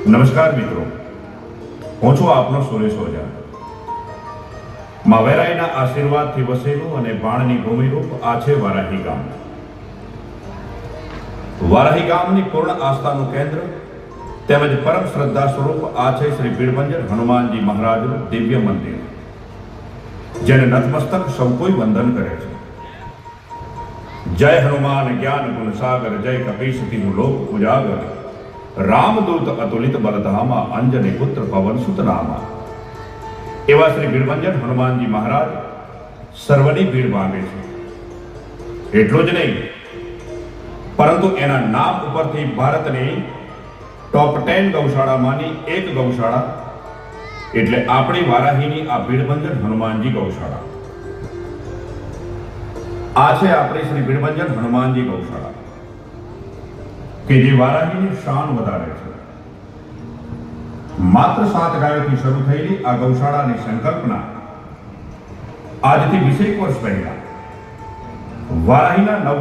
નમસ્કાર મિત્રો, હું છું આપનો સુરેશ ઓઝા. માવેરાઈના આશીર્વાદથી વસેલું અને બાણની ભૂમિરૂપ આ છે વારાહી ગામ. વારાહી ગામની પૂર્ણ આસ્થાનું કેન્દ્ર તેમજ પરમ શ્રદ્ધા સ્વરૂપ આ છે શ્રી ભીડભંજન હનુમાનજી મહારાજનું દિવ્ય મંદિર, જેને નતમસ્તક સૌ કોઈ વંદન કરે છે. જય હનુમાન જ્ઞાન ગુણ સાગર, જય કપીશતિ લોક ઉજાગર, રામદૂત અતુલિત બલધામા, અંજની પુત્ર પવન સુત રામા. એવા શ્રી ભીડભંજન હનુમાનજી મહારાજ સર્વની ભીડ માંગે છે. એટલું જ નહીં, પરંતુ એના નામ ઉપરથી ભારતની ટોપ 10 ગૌશાળામાંની એક ગૌશાળા એટલે આપણી વારાહીની આ ભીડભંજન હનુમાનજી ગૌશાળા. આ છે આપણી શ્રી ભીડભંજન હનુમાનજી ગૌશાળા કે જે વારાહીની શાન વધારે છે. માત્ર 7 ગાયોથી શરૂ થયેલી આ ગૌશાળાની સંકલ્પના આજથી 20 વર્ષ પહેલા વારાહીના નવ